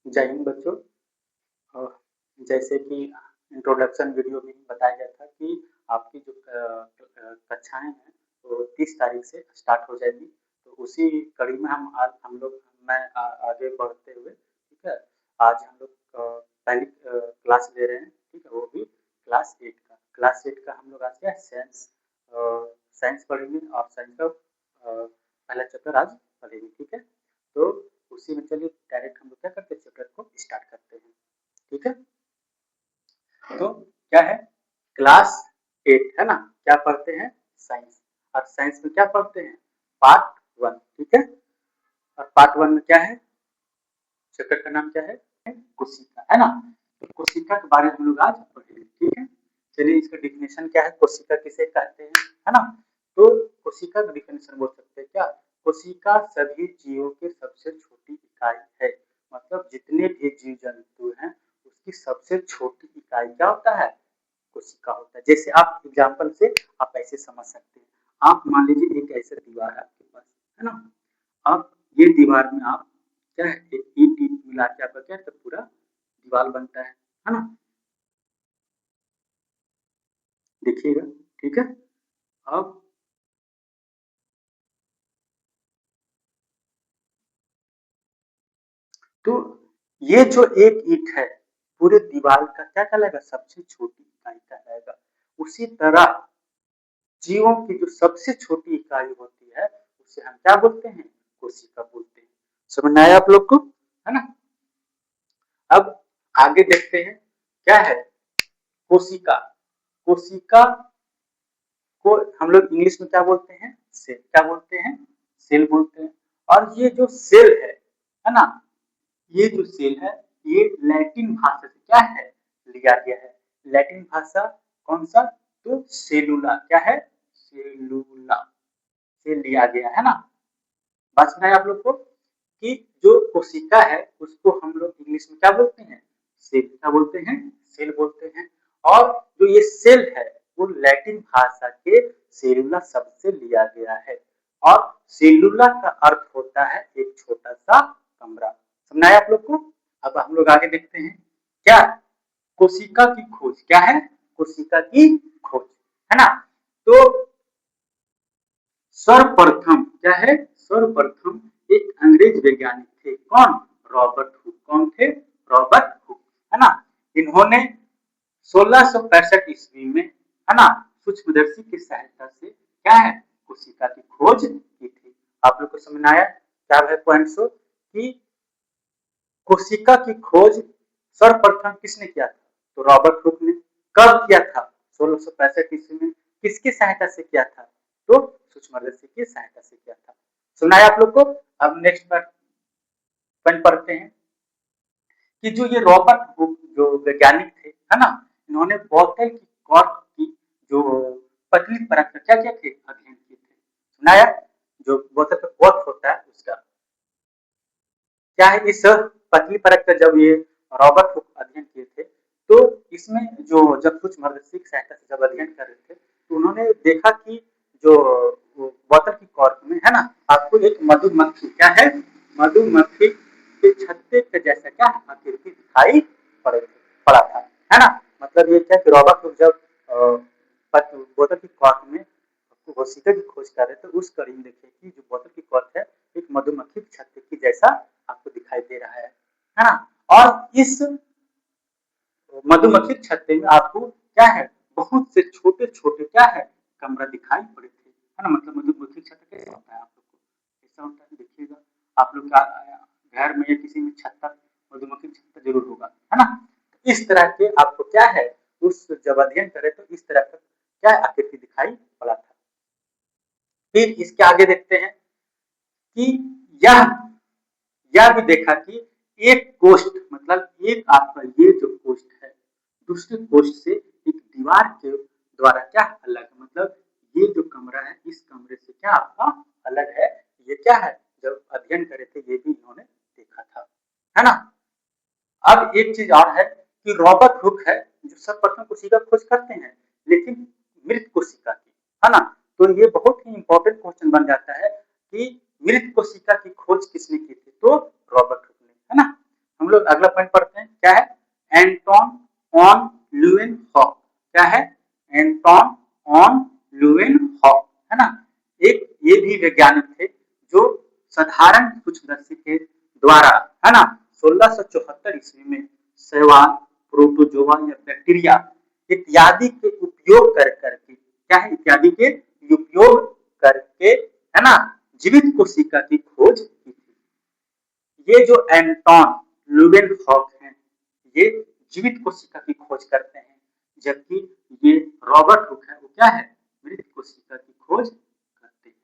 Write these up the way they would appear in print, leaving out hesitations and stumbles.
जय हिंद बच्चों। जैसे कि इंट्रोडक्शन वीडियो में बताया गया था कि आपकी जो कक्षाएं हैं वो 30 तारीख से स्टार्ट हो जाएगी। तो उसी कड़ी में हम लोग आगे बढ़ते हुए, ठीक है, आज हम लोग पहली क्लास ले रहे हैं, ठीक है, वो भी क्लास 8 का हम लोग आज क्या साइंस साइंस पढ़ेंगे और साइंस का पहला चैप्टर आज पढ़ेंगे, ठीक है। तो उसी में चलिए डायरेक्ट हम लोग क्या करते हैं, चैप्टर को स्टार्ट करते हैं, ठीक है। तो क्या है, क्लास 8 है ना, क्या पढ़ते हैं, साइंस। और साइंस में क्या पढ़ते हैं, पार्ट 1, ठीक है। और पार्ट 1 में क्या है, चैप्टर का नाम क्या है, कोशिका, है ना। तो कोशिका के बारे में हम लोग आज पढ़ेंगे, ठीक है। चलिए इसका डिफिनेशन क्या है, कोशिका किसे कहते हैं, है ना। तो कोशिका का डिफिनेशन बोल सकते हैं क्या, कोशिका सभी जीवों की सबसे छोटी इकाई है। मतलब जितने भी जीव जंतु हैं उसकी सबसे छोटी इकाई क्या होता है, कोशिका होता है। जैसे आप एग्जाम्पल से आप ऐसे समझ सकते हैं, आप मान लीजिए एक ऐसा दीवार है आपके पास, है ना। अब ये दीवार में आप क्या है, ईट ईट मिला के आपका क्या है, पूरा दीवार बनता है ना। देखिएगा, ठीक है। अब तो ये जो एक ईट है पूरे दीवार का क्या कहलाएगा, सबसे छोटी इकाई कहलाएगा। उसी तरह जीवों की जो सबसे छोटी इकाई होती है उसे हम क्या बोलते हैं, कोशिका बोलते हैं। समझ में आया आप लोग को, है ना। अब आगे देखते हैं, क्या है कोशिका। कोशिका को हम लोग इंग्लिश में क्या बोलते हैं, सेल, क्या बोलते हैं, सेल बोलते हैं। और ये जो सेल है ना, ये जो सेल है ये लैटिन भाषा से क्या है, लिया गया है। लैटिन भाषा कौन सा, तो सेलुला, क्या है, सेलुला से लिया गया है ना। बात सुना है आप लोग को कि जो कोशिका है उसको हम लोग इंग्लिश में क्या बोलते हैं, सेल, क्या बोलते हैं, सेल बोलते हैं। और जो ये सेल है वो लैटिन भाषा के सेलुला शब्द से लिया गया है। और सेलुला का अर्थ होता है एक छोटा सा कमरा। समझ आया आप लोग को। अब हम लोग आगे देखते हैं, क्या कोशिका की खोज, क्या है, कोशिका की खोज, है ना। तो सर्वप्रथम क्या है, सर्वप्रथम एक अंग्रेज वैज्ञानिक थे, कौन, रॉबर्ट हुक। कौन थे, रॉबर्ट हुक, है ना। इन्होंने 1665 ईस्वी में, है ना, सूक्ष्मदर्शी की सहायता से क्या है, कोशिका की खोज की थी। आप लोग को समझ आया क्या है पॉइंट्स, कि कोशिका की खोज सर्वप्रथम किसने किया था, तो रॉबर्ट हुक ने। कब किया था, 1665 ईस्वी में। किसकी सहायता से किया था, तो सूक्ष्मदर्शी की सहायता से किया था। सुनाया आप लोग को। अब नेक्स्ट पॉइंट पढ़ते हैं कि जो ये रॉबर्ट हुक जो वैज्ञानिक थे, है ना, इन्होंने बोतल की कॉर्क की जो पतली परत का क्या किया थे, अध्ययन किए थे। सुनाया, जो बोतल का कॉर्क होता है उसका क्या है, इस पतली परत का जब ये रॉबर्ट हुक अध्ययन किए थे, तो इसमें जो जब कुछ मदरसी की सहायता से जब अध्ययन कर रहे थे तो उन्होंने देखा कि जो बोतल की कॉर्क में, है ना, आपको एक मधुमक्खी, क्या है, मधुमक्खी के छत्ते के जैसा क्या आकृति दिखाई पड़ा था, है ना। मतलब ये क्या कि रॉबर्ट हुक जब बोतल की कॉर्क में कोशिका की खोज कर रहे थे, उस कड़ी में देखे कि जो बोतल की कॉर्क है एक मधुमक्खी के छत्ते की जैसा आपको दिखाई दे रहा है ना। और इस मधुमक्खी छत्ते में आपको क्या है, बहुत से छोटे छोटे क्या है, कमरा दिखाई पड़े थे, है ना। मतलब मधुमक्खी छत्ता कैसा होता है आप लोग को, ऐसा होता है, देखिएगा आप लोग का घर में या किसी में छत्ता, मधुमक्खी छत्ता जरूर होगा, है ना। इस तरह के आपको क्या है, उस जब अध्ययन करे तो इस तरह का क्या आकृति दिखाई पड़ा था। फिर इसके आगे देखते हैं कि यह भी देखा कि एक कोष्ठ, मतलब एक आपका ये जो कोष्ठ है दूसरे कोष्ठ से एक दीवार के द्वारा क्या अलग, मतलब ये जो कमरा है इस कमरे से क्या आपका अलग है। ये क्या है, जब अध्ययन करे थे ये भी इन्होंने देखा था, है ना। अब एक चीज और है कि रॉबर्ट हुक है जो सर्वप्रथम कोशिका खोज करते हैं, लेकिन मृत कोशिका की, है ना। तो ये बहुत ही इंपॉर्टेंट क्वेश्चन बन जाता है कि मृत कोशिका की खोज किसने की थी, तो रॉबर्ट हुक ने, है ना। हम लोग अगला पॉइंट पढ़ते हैं, क्या है? Anton on Leeuwenhoek. क्या है? एंटोन ऑन ल्यूवेनहॉक, है ना? एक ये भी वैज्ञानिक थे जो साधारण सूक्ष्मदर्शी के द्वारा, है ना, 1674 ईस्वी में शैवाल, प्रोटोजोआ या बैक्टीरिया इत्यादि के उपयोग कर करके, क्या है, इत्यादि के उपयोग करके, है ना, जीवित कोशिका की खोज की थी। ये जो एंटोन ल्यूवेनहॉक हैं, ये जीवित कोशिका की खोज करते हैं, जबकि ये रॉबर्ट हुक है, वो क्या है? मृत कोशिका की खोज करते हैं।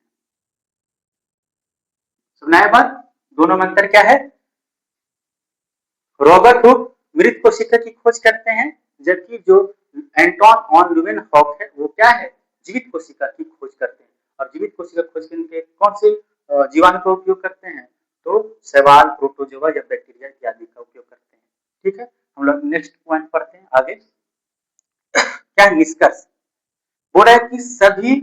सुनाए बात? दोनों में अंतर क्या है? रॉबर्ट हुक मृत कोशिका की खोज करते हैं, जबकि जो एंटोन ऑन ल्यूवेनहॉक है वो क्या है? जीवित कोशिका की खोज करते हैं। और जीवित कोशिका खोज करने के कौन से जीवाणु का उपयोग करते हैं? तो शैवाल, प्रोटोजोआ या बैक्टीरिया इत्यादि का उपयोग करते हैं। ठीक है, हम लोग नेक्स्ट पॉइंट पढ़ते हैं आगे। क्या निष्कर्ष हो रहा है कि सभी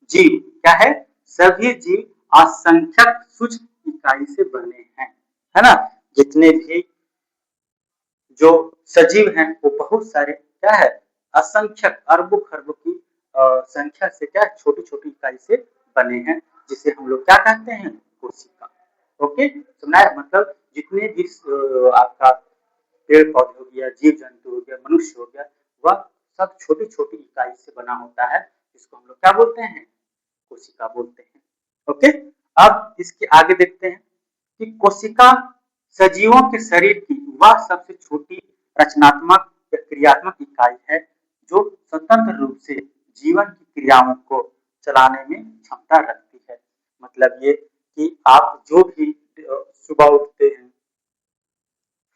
जीव, क्या है? सभी जीव असंख्यक सूक्ष्म इकाई से बने हैं, है ना? जितने भी जो सजीव हैं वो बहुत सारे, क्या है, असंख्यक अरबों खरबों की संख्या से, क्या, छोटी छोटी इकाई से बने हैं, जिसे हम लोग क्या कहते हैं? कोशिका। ओके, सुना है? मतलब जितने भी आपका पेड़ पौधे हो गया, जीव जंतु हो गया, मनुष्य हो गया, वह सब छोटी छोटी इकाई से बना होता है, जिसको हम लोग क्या बोलते हैं? कोशिका बोलते हैं। ओके, अब इसके आगे देखते हैं कि कोशिका सजीवों के शरीर की वह सबसे छोटी रचनात्मक या क्रियात्मक इकाई है जो स्वतंत्र रूप से जीवन की क्रियाओं को चलाने में क्षमता रखती है। मतलब ये कि आप जो भी सुबह उठते हैं,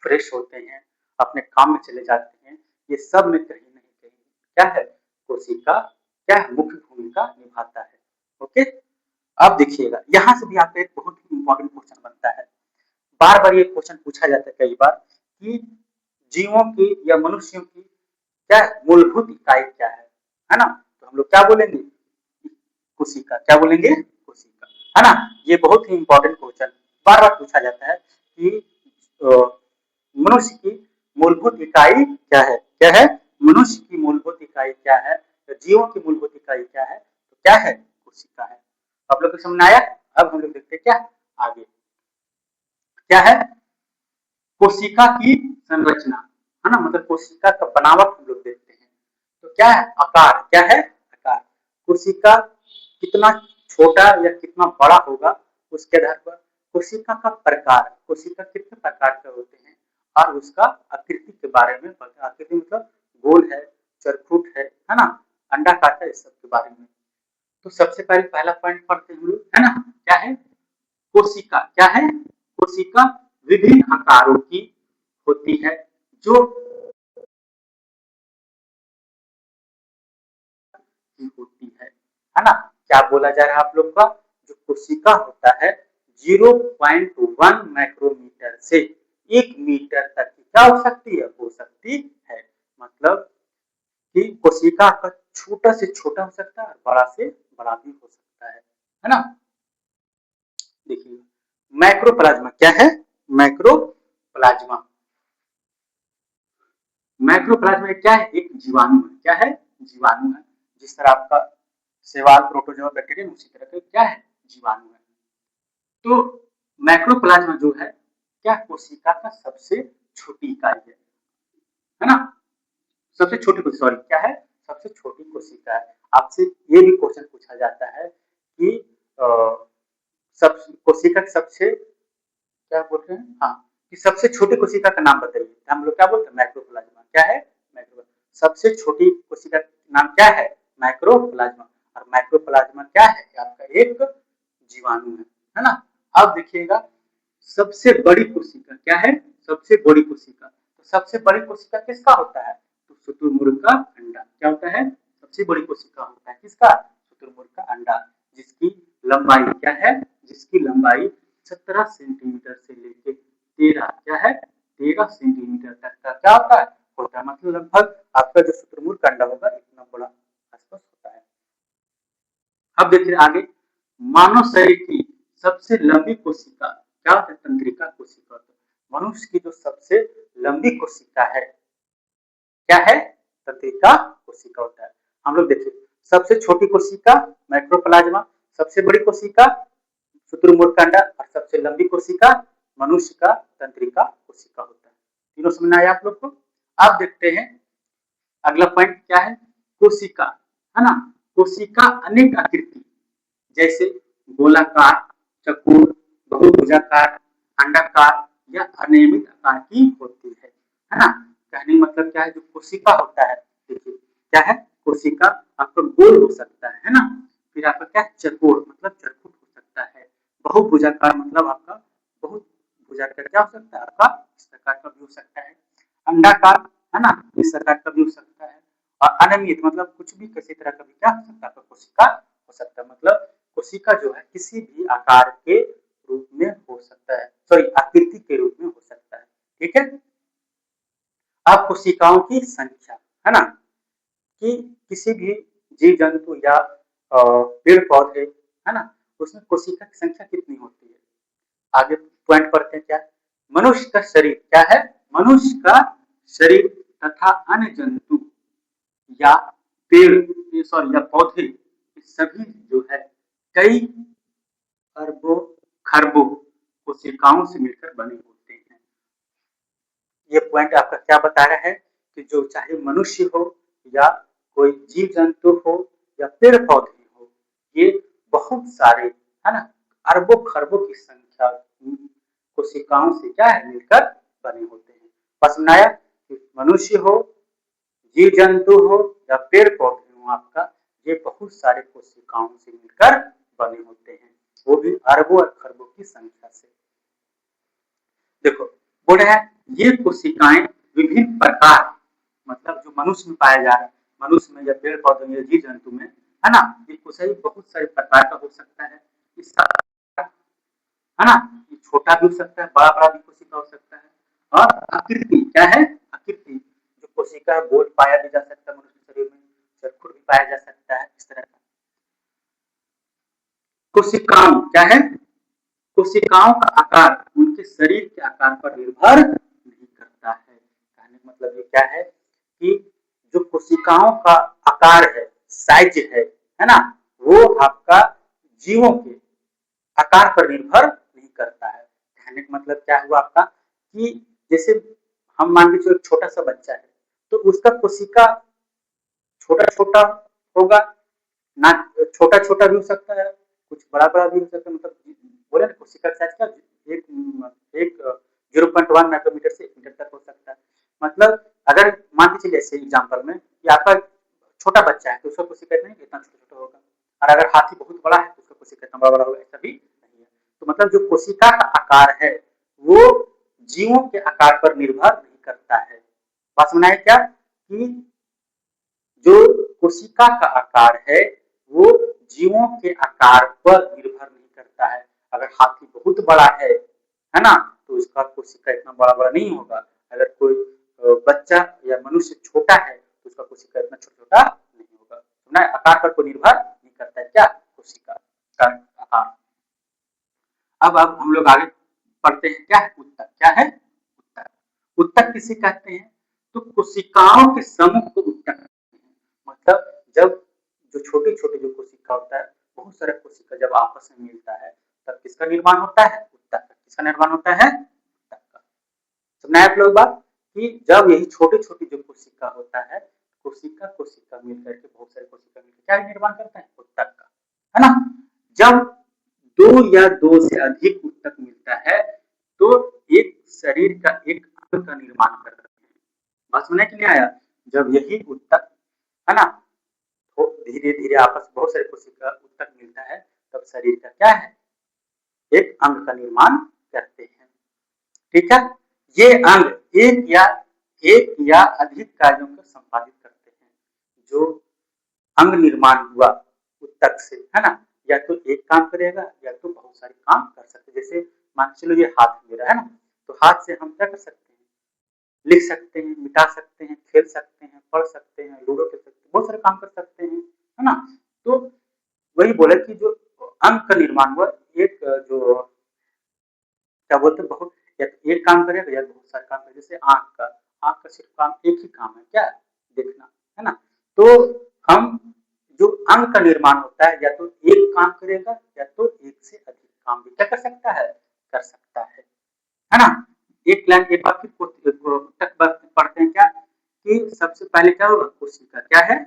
फ्रेश होते हैं, अपने काम में चले जाते हैं, ये सब में कहीं नहीं कहीं, क्या है, कोशिका, क्या है, मुख्य भूमिका निभाता है। ओके, अब देखिएगा यहां से भी आपका एक बहुत ही इंपॉर्टेंट क्वेश्चन बनता है। बार बार ये क्वेश्चन पूछा जाता है कई बार कि जीवों की या मनुष्यों की क्या मूलभूत इकाई क्या है ना? तो हम लोग क्या बोलेंगे? कोशिका। क्या बोलेंगे? कोशिका, है ना? ये बहुत ही इंपॉर्टेंट क्वेश्चन बार बार पूछा जाता है कि मनुष्य की मूलभूत इकाई क्या है? क्या है? मनुष्य की मूलभूत इकाई क्या है? तो जीवों की मूलभूत इकाई क्या है? तो क्या है? कोशिका है। आप लोग को समझ आया? अब हम लोग देखते हैं क्या आगे, क्या है? कोशिका की संरचना, है ना? मतलब कोशिका का बनावट हम लोग देखते हैं। तो क्या है? आकार। क्या है? आकार। कोशिका कितना छोटा या कितना बड़ा होगा उसके आधार पर कोशिका का प्रकार, कोशिका कितने प्रकार के होते हैं और उसका आकृति के बारे में, आकृति मतलब गोल है, चरखूट है ना, अंडाकार है, इस सब के बारे में। तो सबसे पहले पहला पॉइंट पढ़ते हैं हम लोग, है ना? क्या है? कोशिका। क्या है? कोशिका विभिन्न आकारों की होती है जो होती है ना? क्या बोला जा रहा है आप लोग का? जो कोशिका होता है 0.1 माइक्रोमीटर से 1 मीटर तक की क्या हो सकती है? हो सकती है। मतलब कि कोशिका का छोटा से छोटा हो सकता है और बड़ा से बड़ा भी हो सकता है ना? देखिए माइक्रोप्लाज्मा क्या है? माइक्रोप्लाज्मा, माइक्रोप्लाज्मा क्या है? एक जीवाणु है। क्या है? जीवाणु है। जिस तरह आपका शैवाल, प्रोटोजोआ, बैक्टीरिया, उसी तरह का क्या है? जीवाणु है। तो माइक्रोप्लाज्मा जो है क्या, कोशिका का सबसे छोटी इकाई है ना? सबसे छोटी कोशिका, सॉरी, क्या है? सबसे छोटी कोशिका है। आपसे ये भी क्वेश्चन पूछा जाता है कि सब कोशिका सबसे, क्या बोलते हैं, हाँ, कि सबसे छोटी कोशिका का नाम बताइए। हम लोग क्या बोलते हैं? माइक्रोप्लाज्मा। क्या है? माइक्रोप्लाज्मा। सबसे छोटी कोशिका का नाम क्या है? माइक्रोप्लाज्मा। और माइक्रोप्लाज्मा क्या है? आपका एक जीवाणु है ना? अब देखिएगा सबसे बड़ी कोशिका क्या है? सबसे बड़ी कोशिका, तो सबसे बड़ी कोशिका किसका होता है? तो शुतुरमुर्ग का अंडा। क्या होता है? सबसे बड़ी कोशिका होता है किसका? शुतुरमुर्ग का अंडा, जिसकी लंबाई क्या है? जिसकी लंबाई 17 सेंटीमीटर से लेके 13, क्या है, 13 सेंटीमीटर तक का क्या होता है? होता है। मतलब लगभग आपका जो शुतुरमुर्ग का अंडा होगा इतना बड़ा आसपास होता है। अब देखिए आगे, मानव शरीर की सबसे लंबी कोशिका क्या होता है? तंत्रिका कोशिका होता है। मनुष्य की जो सबसे लंबी कोशिका है क्या है? तंत्रिका कोशिका होता है। हम लोग देखिए सबसे छोटी कोशिका माइक्रोप्लाज्मा, सबसे बड़ी कोशिका शुतुरमुर्ग का अंडा और सबसे लंबी कोशिका मनुष्य का तंत्रिका कोशिका होता है। तीनों समझ में आया आप लोग को? अब देखते हैं अगला पॉइंट क्या है? कोशिका, है ना? कोशिका अनेक आकृति जैसे गोलाकार, चकोर, बहुभुजाकार, अंडाकार या अनियमित आकार की होती है ना? कहने मतलब क्या है? जो कोशिका होता है, देखिए क्या है? कोशिका आपका गोल हो सकता है ना? फिर आपका क्या है? चकोर मतलब चरखुट हो सकता है। बहुभुजाकार मतलब आपका बहुत भुजाकार क्या हो सकता है? आपका इस प्रकार का भी हो सकता है। अंडाकार है ना? इस प्रकार का भी हो सकता है। और अनियमित मतलब कुछ भी किसी तरह का भी क्या हो सकता है? कोशिका हो सकता है। मतलब कोशिका जो है किसी भी आकार के रूप में हो सकता है, सॉरी आकृति के रूप में हो सकता है। ठीक है? अब कोशिकाओं की संख्या, है ना? कि किसी भी जीव जंतु या पेड़ पौधे, है ना? उसमें कोशिका की संख्या कितनी होती है? आगे पॉइंट पढ़ते हैं क्या? मनुष्य का शरीर क्या है? मनुष्य का शरीर तथा अन्य जंतु या पेड़ सॉरी या पौधे सभी जो है कई अरबों खरबों कोशिकाओं से मिलकर बने होते हैं। ये पॉइंट आपका क्या बता रहा है कि जो चाहे मनुष्य हो या कोई जीव जंतु हो या पेड़ पौधे हो, ये बहुत सारे, है ना, अरबों खरबों की संख्या कोशिकाओं से क्या है? मिलकर बने होते हैं। पसंद आया? मनुष्य हो, जीव जंतु हो या पेड़ पौधे हो, आपका ये बहुत सारे कोशिकाओं से मिलकर बने होते हैं, वो भी अरबों और खरबों की संख्या से। देखो बोल रहे हैं ये कोशिकाएं विभिन्न प्रकार, मतलब जो मनुष्य में पाया जा रहा है, मनुष्य में या पेड़ पौधे में या जीव जंतु में, है ना? ये कोशिका बहुत सारे प्रकार का हो सकता है। इसका, है ना? ये छोटा भी हो सकता है, बड़ा बड़ा भी कोशिका हो सकता है। और आकृति क्या है? आकृति जो कोशिका गोल पाया भी जा सकता है मनुष्य शरीर में, चरखुट भी पाया जा सकता है, इस तरह का। कोशिकाओं क्या है? कोशिकाओं का आकार उनके शरीर के आकार पर निर्भर नहीं करता है। कहने का मतलब ये क्या है कि जो कोशिकाओं का आकार है, साइज है ना, वो आपका जीवों के आकार पर निर्भर नहीं करता है। कहने का मतलब क्या हुआ आपका कि जैसे हम मान लीजिए एक छोटा सा बच्चा है, तो उसका कोशिका छोटा छोटा होगा ना, छोटा छोटा भी हो सकता है, कुछ बड़ा बड़ा भी हो सकता है। मतलब बोले ना कोशिका का साइज क्या एक एक 0.1 माइक्रोमीटर से 1 मीटर तक हो सकता है। मतलब अगर मान के चलिए ऐसे एग्जाम्पल में कि आपका छोटा बच्चा है तो उसका कोशिका नहीं इतना छोटा छोटा होगा, और अगर हाथी बहुत बड़ा है तो उसका कोशिका इतना बड़ा बड़ा होगा, ऐसा भी नहीं है। तो मतलब जो कोशिका का आकार है वो जीवों के आकार पर निर्भर नहीं करता है। बात समझ आया क्या? कि जो कोशिका का आकार है वो जीवों के आकार पर निर्भर नहीं करता है। अगर हाथी बहुत बड़ा है ना, तो उसका कोशिका इतना बड़ा बड़ा नहीं होगा। अगर कोई बच्चा या मनुष्य छोटा है तो उसका कोशिका इतना छोटा छोटा नहीं होगा। सुना है? आकार पर कोई निर्भर नहीं करता है क्या? कोशिका का आकार। अब हम लोग आगे पढ़ते हैं क्या है? उत्तक क्या है? उत्तक। उत्तक किसे कहते हैं? तो कोशिकाओं के समूह को उत्तक कहते हैं। मतलब जब जो छोटे छोटे जो कोशिका होता है, बहुत सारा कोशिका जब आपस में मिलता है तब किसका निर्माण होता है? उत्तक का। किसका निर्माण होता है? उत्तक का। समझ आप लोग बात कि जब यही छोटे छोटे जो कोशिका होता है, कोशिका कोशिका मिलकर के बहुत सारे कोशिका मिलकर क्या निर्माण करते हैं? उत्तक का, है ना? जब दो या दो से अधिक उत्तक मिलता है तो एक शरीर का एक अंग का निर्माण करते हैं। बात सुनने के लिए आया? जब यही उत्तक, है ना, तो धीरे धीरे आपस बहुत सारे कोशिका उत्तक मिलता है तब शरीर का क्या है? एक अंग का निर्माण करते हैं। ठीक है? ये अंग एक या अधिक कार्यों को संपादित करते हैं। जो अंग निर्माण हुआ उत्तक से, है ना, या तो एक काम करेगा या तो बहुत सारे काम कर सकते। जैसे मान चलो ये हाथ मेरा है ना, तो हाथ से हम क्या कर सकते हैं? लिख सकते हैं, मिटा सकते हैं, खेल सकते हैं, पढ़ सकते हैं, लूडो खेल सकते हैं, बहुत सारे काम कर सकते हैं, है ना? तो वही बोले कि जो अंग का निर्माण हुआ एक जो क्या बोलते हैं बहुत या तो एक काम करेगा या बहुत सारे काम करेगा। जैसे आंख का सिर्फ काम एक ही काम है, क्या? देखना, है ना? तो हम जो अंग का निर्माण होता है, या तो एक काम करेगा या तो एक से अधिक काम भी क्या कर सकता है, कर सकता है ना? एक लाइन एक बार फिर पढ़ते हैं क्या कि सबसे पहले क्या होगा, कोशिका क्या है,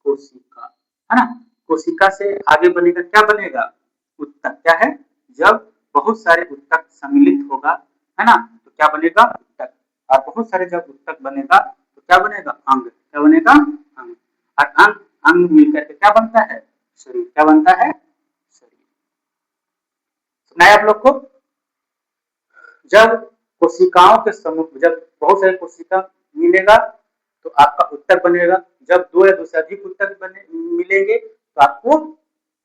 कोशिका, है ना? कोशिका से आगे बनेगा, क्या बनेगा, उत्तक, क्या है, जब बहुत सारे उत्तक सम्मिलित होगा, है ना, तो क्या बनेगा, उत्तक। और बहुत सारे जब उत्तक बनेगा तो क्या बनेगा, अंग, क्या बनेगा, अंग। और अंग अंग मिलकर के क्या बनता है, शरीर, क्या बनता है, शरीर। सुना है आप लोग को? जब कोशिकाओं के समूह, जब बहुत सारे कोशिका मिलेगा तो आपका उत्तक बनेगा। जब दो या दो से अधिक उत्तक बने मिलेंगे तो आपको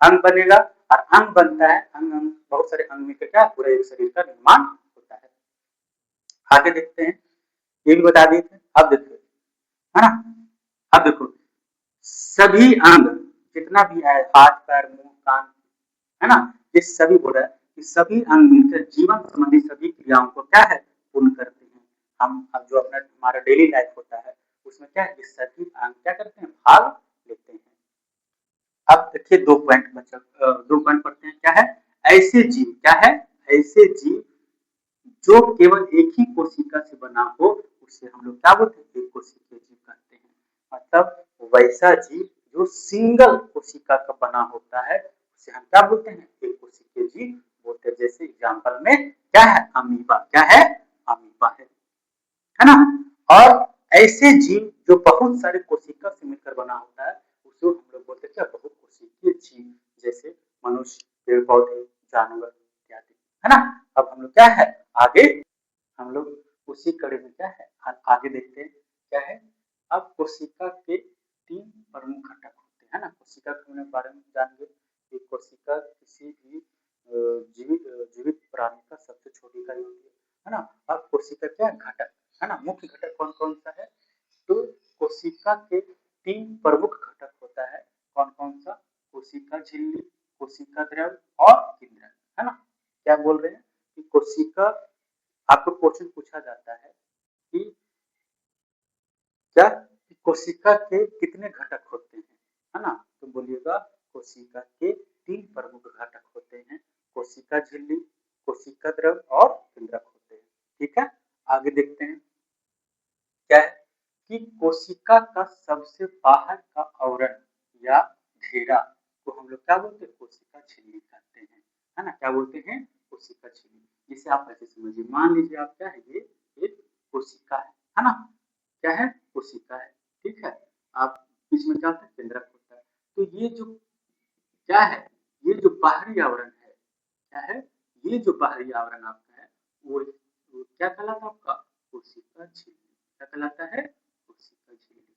अंग बनेगा। और अंग बनता है, अंग बहुत सारे अंग मिलकर क्या पूरे एक शरीर का निर्माण होता है। आगे देखते हैं, ये भी बता दिए थे। अब देखो, है ना, अब देखो सभी अंग जितना भी है, हाथ पैर मुंह कान, है ना, ये सभी बोल रहा है कि सभी अंग मिलकर जीवन संबंधी सभी क्रियाओं को क्या है, पूर्ण करते हैं। हम अब जो अपना हमारा डेली लाइफ होता है उसमें क्या है, ये सभी अंग क्या करते हैं, भाग लेते हैं। अब देखिए दो पॉइंट पढ़ते हैं, क्या है, ऐसे जीव, क्या है, ऐसे जीव जो केवल एक ही कोशिका से बना हो उसे हम लोग क्या बोलते हैं, एक कोशिकीय जीव कहते हैं। मतलब वैसा जीव जो सिंगल कोशिका का बना होता है उसे हम क्या बोलते हैं, एक कोशिकीय जीव बोलते हैं। जैसे एग्जाम्पल में क्या है, अमीबा, क्या है, अमीबा है ना। और ऐसे जीव जो बहुत सारे कोशिका से मिलकर बना होता है उसे हम लोग बोलते हैं क्या, बहुत कोशिकीय जीव। जैसे मनुष्य, पेड़ पौधे, जानवर इत्यादि, है ना। अब हम लोग क्या है, आगे हम लोग उसी कड़ी में क्या है, आगे देखते हैं क्या है। अब कोशिका के तीन प्रमुख घटक होते हैं ना, कोशिका के बारे में जानेंगे कि कोशिका किसी भी जीवित जीवित प्राणी का सबसे छोटी इकाई होती है ना। अब कोशिका क्या घटक, है ना, मुख्य घटक कौन कौन सा है, तो कोशिका के तीन प्रमुख घटक होता है। कौन कौन सा, कोशिका झिल्ली, कोशिका द्रव और केंद्रक, है ना। क्या बोल रहे हैं कि कोशिका, आपको क्वेश्चन पूछा जाता है कि क्या कोशिका के कितने घटक होते हैं, है ना, तो बोलिएगा कोशिका के तीन प्रमुख घटक होते हैं, कोशिका झिल्ली, कोशिका द्रव और केंद्रक होते हैं। ठीक है, आगे देखते हैं क्या है कि कोशिका का सबसे बाहर का आवरण या घेरा को हम लोग क्या बोलते हैं, कोशिका झिल्ली कहते हैं, है ना। क्या बोलते हैं, कोशिका झिल्ली। जिसे आप ऐसे समझिए, मान लीजिए आप क्या है, ये एक कोशिका है ना, क्या है, कोशिका है, ठीक है। आप बीच में क्या होता है, केंद्रक होता है। तो ये जो क्या है, ये जो बाहरी आवरण है, क्या है, ये जो बाहरी आवरण आपका है वो क्या कहलाता है, आपका कोशिका झिल्ली। क्या कहलाता है, कोशिका झिल्ली।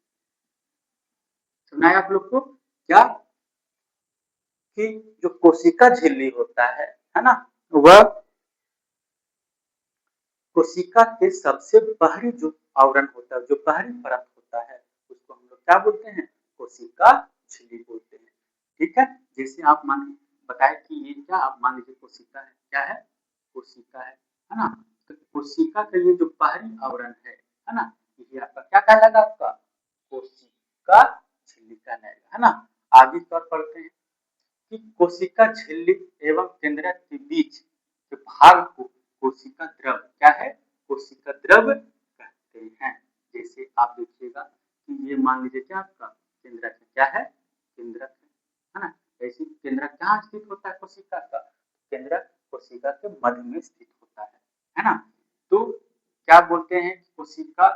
सुना है आप लोग को क्या, कि जो कोशिका झिल्ली होता है ना, वह कोशिका के सबसे बाहरी जो आवरण होता है, जो बाहरी परत होता है, उसको हम लोग क्या बोलते हैं, कोशिका झिल्ली बोलते हैं। ठीक है, जैसे आप मान बताए कि ये क्या, आप मान लीजिए कोशिका है, क्या है, कोशिका है ना। तो कोशिका का ये जो बाहरी आवरण है ना, ये आपका क्या कहलाएगा, आपका कोशिका झिल्ली कहलाएगा, है ना। आगे की ओर पढ़ते हैं कि कोशिका झिल्ली एवं केंद्रक के बीच के भाग को कोशिका द्रव, क्या है, कोशिका द्रव कहते हैं। जैसे आप देखिएगा कि ये मान लीजिए क्या आपका केंद्रक है, क्या है, केंद्रक है ना। ऐसे केंद्रक कहाँ स्थित होता है कोशिका का, केंद्रक कोशिका के मध्य में स्थित होता है ना। तो क्या बोलते हैं, कोशिका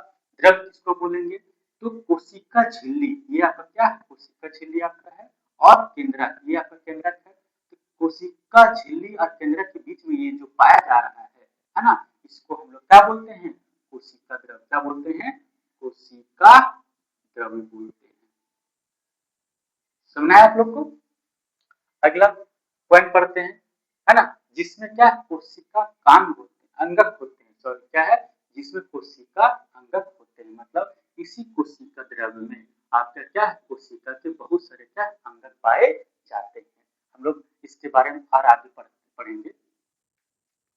द्रव किसको बोलेंगे, तो कोशिका झिल्ली, ये आपका क्या है, कोशिका झिल्ली आपका है, और केंद्रक, ये आपका केंद्रक है। तो कोशिका झिल्ली और केंद्रक के बीच में ये जो पाया जा रहा है ना, इसको हम लोग क्या बोलते हैं, कोशिका द्रव। क्या बोलते हैं, कोशिका द्रव बोलते हैं। सुनना है आप लोग को? अगला पॉइंट पढ़ते हैं, है ना, जिसमें क्या कोशिका कांड होते हैं, अंगक होते हैं, सॉरी क्या है, जिसमें कोशिका अंगक होते हैं। मतलब इसी कोशिका द्रव में आपका क्या है, कोशिका के बहुत सारे क्या अंगक पाए जाते हैं। हम लोग इसके बारे में और आगे पढ़ेंगे।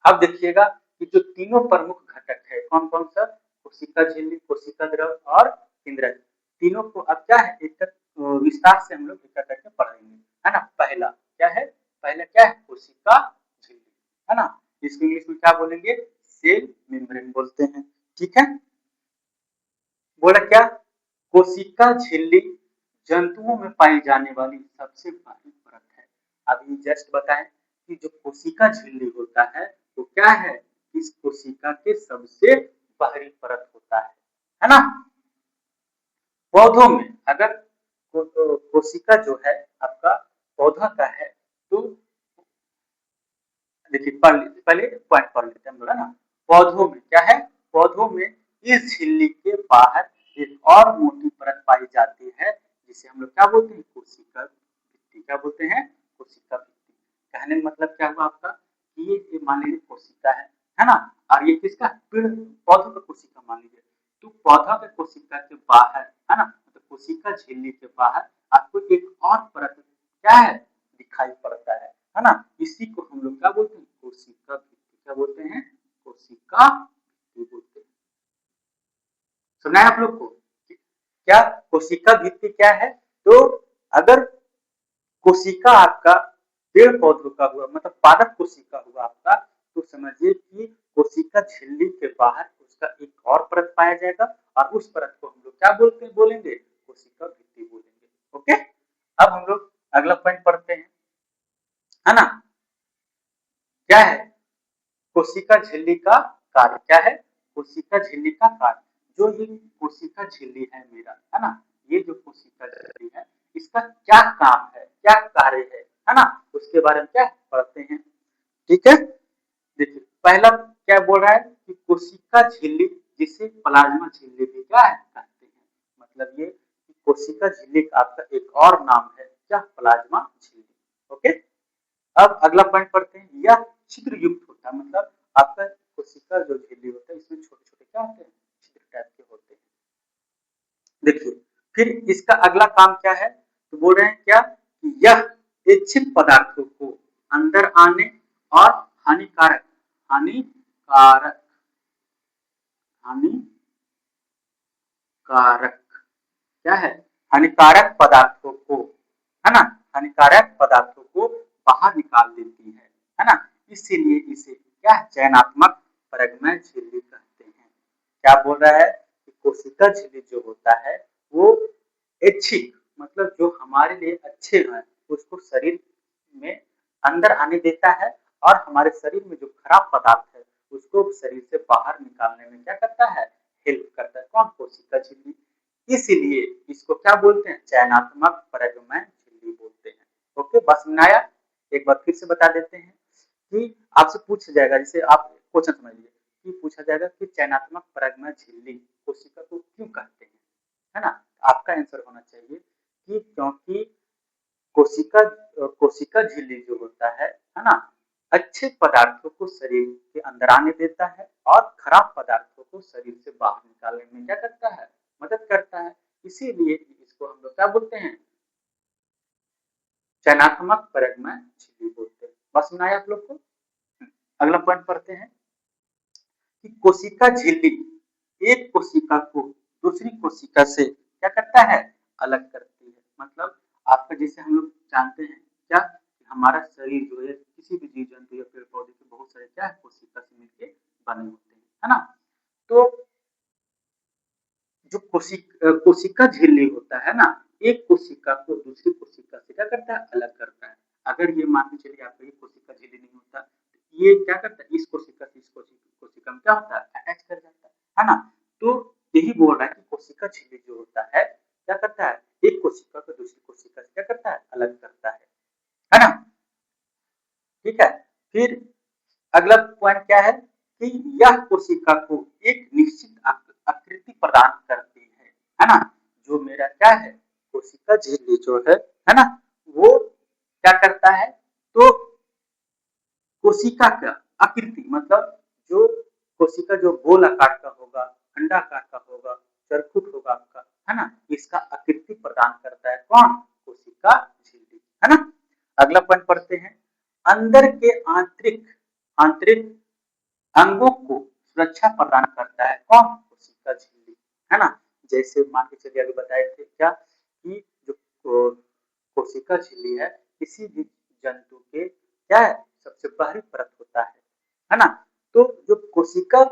अब देखिएगा कि जो तीनों प्रमुख घटक है कौन कौन सा, कोशिका झिल्ली, कोशिका द्रव और केंद्रक, तीनों को अब क्या है एक विस्तार से हम लोग एक करके पढ़ेंगे, है ना। पहला क्या है, पहला क्या है, कोशिका झिल्ली, है ना। इसको इंग्लिश में क्या बोलेंगे, सेल मेम्ब्रेन बोलते हैं, ठीक है। बोला क्या, कोशिका झिल्ली जंतुओं में पाई जाने वाली सबसे बारीक परत है। अभी जस्ट बताएं कि जो कोशिका झिल्ली होता है वो क्या है, इस कोशिका के सबसे बाहरी परत होता है ना। पौधों में अगर कोशिका जो है आपका पौधा का है तो देखिए पहले पॉइंट पढ़ लेते हैं हम लोग, है ना। पौधों में क्या है, पौधों में इस झिल्ली के बाहर एक और मोटी परत पाई जाती है जिसे हम लोग क्या बोलते हैं, कोशिका भित्ति, क्या बोलते हैं, कोशिका भित्ति। कहने का मतलब क्या हुआ आपका कि ये मान लीजिए कोशिका है ना, और ये किसका, पेड़ पौधों का कोशिका मान लीजिए, तो पौधा के कोशिका के बाहर, है ना, तो कोशिका झिल्ली के बाहर आपको एक और परत क्या है दिखाई पड़ता है ना। इसी को हम लोग क्या बोलते हैं, कोशिका भित्ति, क्या बोलते हैं, कोशिका भित्ति बोलते हैं। सुना है आप लोग को, क्या कोशिका भित्ति क्या है, तो अगर कोशिका आपका पेड़ पौधों का हुआ, मतलब पादप कोशिका हुआ आपका, तो समझिए कि कोशिका झिल्ली के बाहर उसका एक और परत पाया जाएगा और उस परत को हम लोग क्या बोलेंगे, कोशिका भित्ति बोलेंगे। ओके, अब हम लोग अगला पॉइंट पढ़ते हैं, है ना। क्या है, कोशिका झिल्ली का कार्य, क्या है, कोशिका झिल्ली का कार्य। जो ये कोशिका झिल्ली है मेरा, है ना, ये जो कोशिका झिल्ली है इसका क्या काम है, क्या कार्य है ना, उसके बारे में क्या पढ़ते हैं, ठीक है। देखिए पहला क्या बोल रहा है कि कोशिका झिल्ली जिसे प्लाज्मा झिल्ली भी क्या है कहते हैं, मतलब ये कोशिका झिल्ली का आपका एक और नाम है क्या, प्लाज्मा झिल्ली। ओके, अब अगला पॉइंट पढ़ते हैं, यह छिद्र युक्त होता है, मतलब आपका कोशिका जो झिल्ली होता है इसमें छोटे छोटे क्या होते हैं, छिद्र टाइप के होते हैं। देखिए फिर इसका अगला काम क्या है, तो बोल रहे हैं क्या कि यह इच्छित पदार्थों को अंदर आने और हानिकारक हानिकारक हानिकारक क्या है, हानिकारक पदार्थों को, है ना, हानिकारक पदार्थों को बाहर निकाल देती है ना। इसीलिए इसे क्या चयनात्मक परगमय झिल्ली कहते हैं। क्या बोल रहा है कि कोशिका झिल्ली जो होता है वो ऐच्छिक, मतलब जो हमारे लिए अच्छे हैं उसको शरीर में अंदर आने देता है और हमारे शरीर में जो खराब पदार्थ है उसको शरीर से बाहर निकालने में क्या करता है, हेल्प करता है, कौन, कोशिका झिल्ली। इसीलिए इसको क्या बोलते हैं, चयनात्मक परगमय झिल्ली बोलते हैं। ओके, बस में आया, एक बार फिर से बता देते हैं कि आपसे पूछा जाएगा, जैसे आप क्वेश्चन समझिए कि पूछा जाएगा कि चयनात्मक परगमय झिल्ली कोशिका को क्यों कहते हैं, है ना। आपका आंसर होना चाहिए कि क्योंकि कोशिका कोशिका झिल्ली जो होता है ना, अच्छे पदार्थों को शरीर के अंदर आने देता है और खराब पदार्थों को शरीर से बाहर निकालने में क्या करता है, मदद करता है। इसीलिए इसको हम लोग क्या बोलते हैं, चयनात्मक परगमय झिल्ली बोलते हैं। बस सुना है आप लोग को। अगला पॉइंट पढ़ते हैं कि कोशिका झिल्ली एक कोशिका को दूसरी कोशिका से क्या करता है, अलग करती है। मतलब आपका जैसे हम लोग जानते हैं क्या कि हमारा शरीर जो है किसी भी जीव जंतु या पेड़ पौधे के बहुत सारे क्या है कोशिका से मिलके बने होते हैं, है ना। तो जो कोशिका झिल्ली होता है ना, एक कोशिका को दूसरी कोशिका से क्या करता है, अलग करता है। अगर ये मान के चलिए आपका ये कोशिका झिल्ली नहीं होता, तो ये क्या करता है, इस कोशिका से इस कोशिका में क्या होता है, अटैच कर जाता है ना। तो यही बोल रहा है कि कोशिका झिल्ली जो होता है क्या करता है, एक कोशिका को दूसरी कोशिका से क्या करता है, अलग करता है ना। ठीक है, फिर अगला पॉइंट क्या है कि यह कोशिका को एक निश्चित आकृति प्रदान करती है ना। जो मेरा क्या है, कोशिका झिल्ली जो है ना, वो क्या करता है, तो कोशिका का आकृति, मतलब जो कोशिका जो गोल आकार का होगा, अंडाकार का होगा, चरखुट होगा आपका, है ना, इसका आकृति प्रदान करता है कौन, कोशिका झिल्ली, है ना। अगला पॉइंट पढ़ते हैं, अंदर के आंतरिक आंतरिक अंगों को सुरक्षा प्रदान करता है कौन? कोशिका झिल्ली, है ना। जैसे मान के चलिए अभी बताए थे क्या कि जो कोशिका झिल्ली है किसी भी जंतु के क्या है सबसे बाहरी परत होता है ना। तो जो कोशिका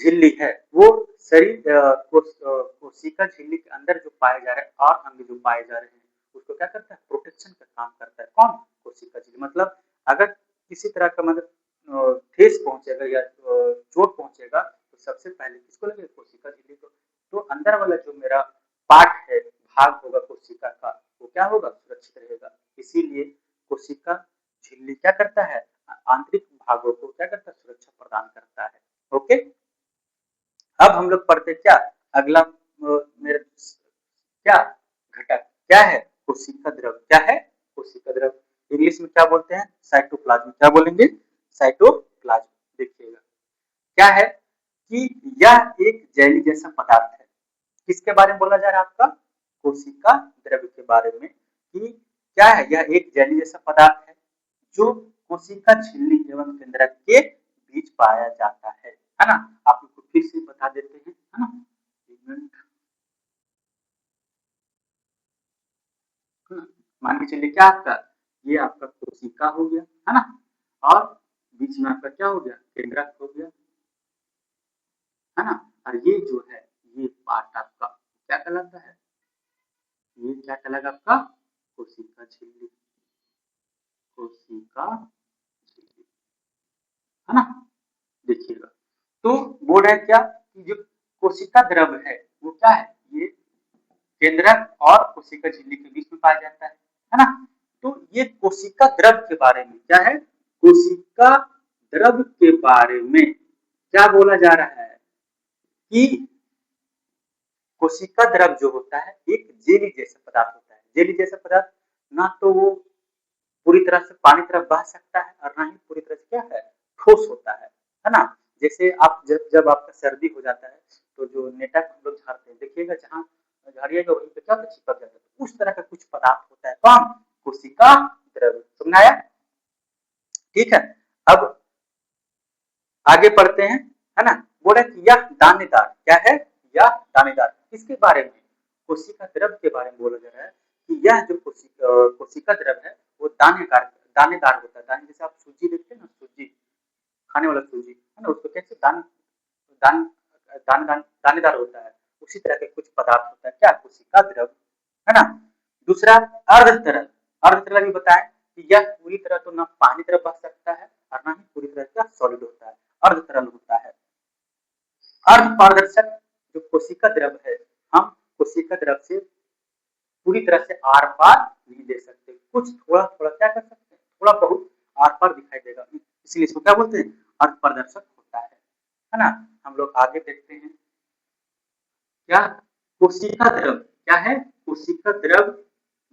झिल्ली है वो शरीर कोशिका झिल्ली के अंदर जो पाए जा रहे हैं और अंग जो पाए जा रहे हैं उसको क्या करता है? प्रोटेक्शन का काम करता है कौन? कोशिका झिल्ली। मतलब अगर किसी तरह का मतलब ठेस पहुंचेगा या चोट पहुंचेगा तो सबसे पहले किसको लगेगा? कोशिका झिल्ली को। तो अंदर वाला जो मेरा पार्ट है भाग होगा कोशिका का वो क्या होगा? सुरक्षित रहेगा। इसीलिए कोशिका झिल्ली क्या करता है? आंतरिक भागों को क्या करता है? सुरक्षा प्रदान करता है। ओके, अब हम लोग पढ़ते क्या? अगला मेरे क्या घटक क्या है? कोशिका द्रव। क्या है? कोशिका द्रव। इंग्लिश में क्या बोलते हैं? साइटोप्लाज्म। क्या बोलेंगे? साइटोप्लाज्म। देखिएगा क्या है कि यह एक जेली जैसा पदार्थ है। किसके बारे में बोला जा रहा है? आपका कोशिका द्रव के बारे में कि क्या है? यह एक जेली जैसा पदार्थ है जो कोशिका झिल्ली एवं केंद्रक के बीच पाया जाता है ना। आप लोग को फिर से बता देते हैं, है ना। मान के चलिए क्या आपका ये आपका कोशिका हो गया, है ना। और बीच में आपका क्या हो गया? केंद्रक हो गया, है ना। और ये जो है ये पार्ट आपका क्या कहलाता है? ये क्या कहलाएगा आपका? कोशिका झिल्ली। कोशिका झिल्ली, है ना। देखिएगा तो बोल रहा है क्या कि जो कोशिका द्रव है वो क्या है? ये केंद्रक और कोशिका झिल्ली के बीच में पाया जाता है ना। तो ये कोशिका द्रव के बारे में क्या है? कोशिका द्रव के बारे में क्या बोला जा रहा है कि कोशिका द्रव जो होता है एक जेली जैसा पदार्थ होता है। जेली जैसा पदार्थ ना तो वो पूरी तरह से पानी तरफ बह सकता है और ना ही पूरी तरह से क्या है ठोस होता है ना। जैसे आप जब आपका सर्दी हो जाता है तो जो नेटा हम लोग झाड़ते हैं देखिएगा जहाँ झाड़िएगा वहीं पे क्या चिपक जाता है। उस तरह का कुछ पदार्थ होता है कौन? कोशिका द्रव। समझाया? ठीक है। अब आगे पढ़ते हैं, है ना। बोले कि यह दानेदार क्या है? यह दानेदार किसके बारे में? कोशिका द्रव के बारे में बोला जा रहा है कि यह जो कोशिका द्रव है वो दानेदार दानेदार होता है। दाने जैसे आप सूजी देखते हैं ना, सूजी खाने वाला सूजी है ना, उसको कैसे दान दान दान दान दानेदार होता है। उसी तरह के कुछ पदार्थ होता है क्या? कोशिका द्रव, है ना। दूसरा अर्ध तरल। अर्ध तरल भी बताएं कि यह पूरी तरह तो ना पानी तरह बह सकता है और ना ही पूरी तरह क्या सॉलिड होता है, अर्ध तरल होता है। अर्ध पारदर्शक जो कोशिका द्रव है हम कोशिका द्रव से पूरी तरह से आर पार नहीं दे सकते, कुछ थोड़ा थोड़ा क्या कर सकते हैं? थोड़ा बहुत आर पार दिखाई देगा, इसलिए इसको क्या बोलते हैं? अर्ध पारदर्शक होता है ना। हम लोग आगे देखते हैं क्या? कोशिका द्रव क्या है? कोशिका द्रव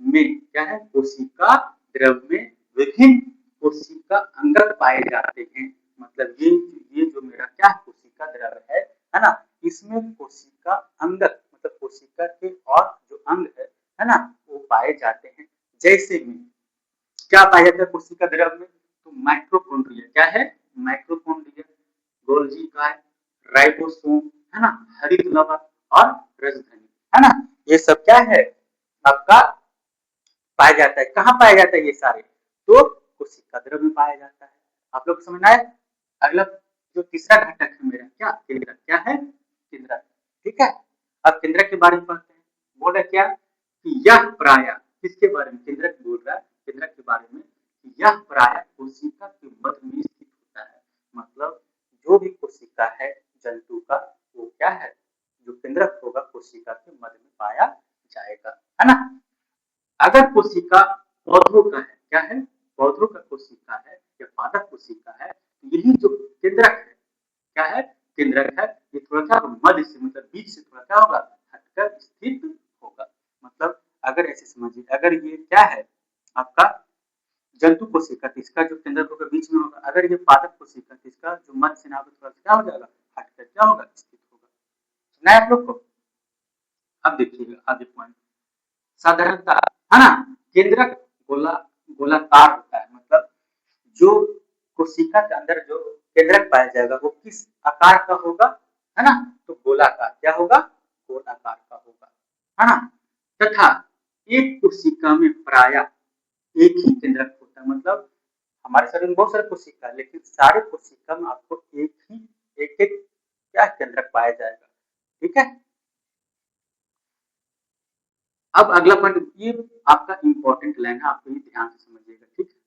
में क्या है? कोशिका द्रव में विभिन्न कोशिका अंगक पाए जाते हैं। मतलब ये जो मेरा क्या कोशिका द्रव है ना, इसमें कोशिका अंगक मतलब कोशिका के और जो अंग है ना वो पाए जाते हैं। जैसे में क्या पाया जाता है कोशिका द्रव में? तो माइक्रोकॉन्ड्रिया क्या है? माइक्रोकॉन्ड्रिया, गोल्जी काय, राइबोसोम, है ना, हरित लवक और रजधनी, है ना। ये सब क्या है आपका पाया जाता है। कहाँ पाया जाता है ये सारे? तो कोशिका द्रव में पाया जाता है। आप लोग समझ आए? अगला जो तीसरा घटक है मेरा क्या? केंद्रक। क्या है? केंद्रक। ठीक है। अब केंद्रक के बारे में पढ़ते हैं। बोल रहा क्या कि यह प्राय किसके बारे में? केंद्रक बोल रहा है केंद्रक के बारे में कि यह प्राय कोशिका के मध्य में स्थित होता है। मतलब जो भी कोशिका है जंतु का वो क्या है? जो केंद्रक होगा कोशिका के मध्य में पाया जाएगा, है ना। अगर कोशिका पौधों का है, क्या है? पौधों का कोशिका है या पादप कोशिका है, यही जो केंद्रक है क्या है? केंद्रक है। ये थोड़ा सा मध्य से मतलब बीच से थोड़ा क्या होगा? हटकर स्थित होगा। मतलब अगर ऐसे समझिए अगर ये क्या है आपका जंतु कोशिका तो इसका जो केंद्रक होगा बीच में होगा। अगर ये पादप कोशिका तो इसका जो मध्य से ना थोड़ा क्या हो जाएगा? हटकर क्या होगा? स्थित होगा। सुना है आप लोग को? अब देखिएगा आगे पॉइंट साधारणता, है ना। केंद्रक गोलाकार होता है। मतलब जो कोशिका के अंदर जो केंद्रक पाया जाएगा वो किस आकार का होगा, है ना, तो गोलाकार। क्या होगा, गोलाकार का होगा, है ना। तथा एक कोशिका में प्राय एक ही केंद्रक होता है, मतलब हमारे शरीर में बहुत सारे कोशिका है, लेकिन सारे कोशिका में आपको एक एक क्या केंद्रक पाया जाएगा, ठीक है। अब अगला पॉइंट, ये आपका इंपॉर्टेंट लाइन है, आपको ये ध्यान से समझिएगा, ठीक है।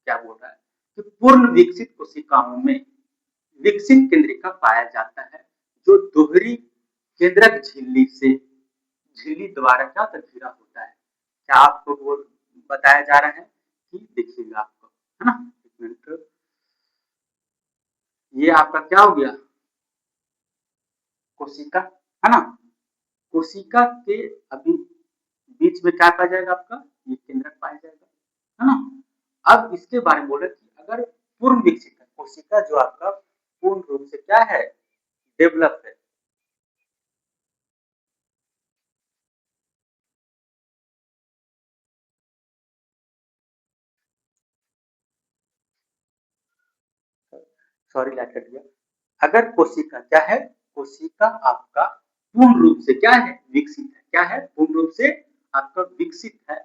क्या बोल रहा है कि पूर्ण विकसित कोशिकाओं में विकसित केंद्रिका पाया जाता है जो दोहरी केंद्रक झिल्ली द्वारा क्या घिरा होता है। क्या आपको वो बताया जा रहा है कि देखिएगा आपको, है ना, एक मिनट, ये आपका क्या हो गया, कोशिका, है ना। कोशिका के अभी बीच में क्या पाया जाएगा आपका, ये केंद्रक पाया जाएगा, है ना। अब इसके बारे में बोले कि अगर पूर्ण विकसित है कोशिका, जो आपका पूर्ण रूप से क्या है, डेवलप है, सॉरी लाइट कट गया। अगर कोशिका क्या है, कोशिका आपका पूर्ण रूप से क्या है, विकसित है, क्या है, पूर्ण रूप से आपका विकसित है,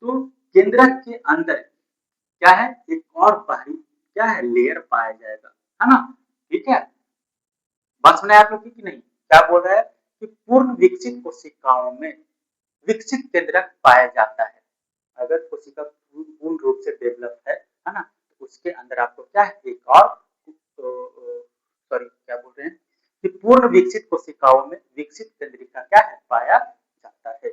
तो केंद्रक के अंदर क्या है, एक और बाहरी क्या है, लेयर पाया जाएगा, है ना, ठीक है। बात सुना है आप लोग की नहीं, क्या बोल रहा है कि पूर्ण विकसित कोशिकाओं में विकसित केंद्रक पाया जाता है। अगर कोशिका पूर्ण रूप से डेवलप है ना, तो उसके अंदर आपको क्या है, एक और सॉरी क्या बोल रहे हैं कि पूर्ण विकसित कोशिकाओं में विकसित केंद्रिका क्या है, पाया जाता है।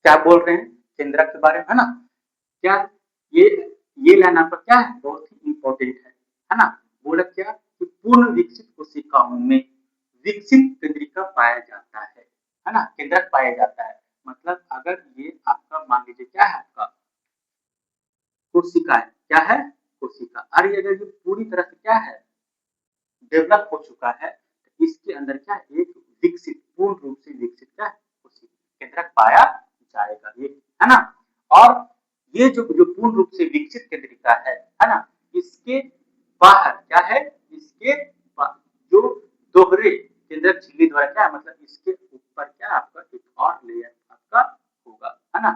क्या बोल रहे हैं केंद्रक के बारे में, है ना। क्या ये ये लाइन आपका क्या है, बहुत ही इंपॉर्टेंट है ना। बोला क्या कि पूर्ण विकसित कोशिकाओं में विकसित केंद्रिका पाया जाता है ना, केंद्रक पाया जाता है। मतलब अगर ये आपका मान लीजिए क्या है, आपका कोशिका है, क्या है, कोशिका, और अगर ये पूरी तरह से क्या है, डेवलप हो चुका है, तो इसके अंदर क्या है, एक विकसित पूर्ण रूप से विकसित क्या है, केंद्रक पाया जाएगा, ये, है ना। और ये जो पूर्ण रूप से विकसित केंद्रिका है ना, इसके बाहर क्या है, इसके जो दोहरे केंद्रक झिल्ली द्वारा क्या है, मतलब इसके ऊपर क्या आपका एक और लेयर आपका होगा, है ना।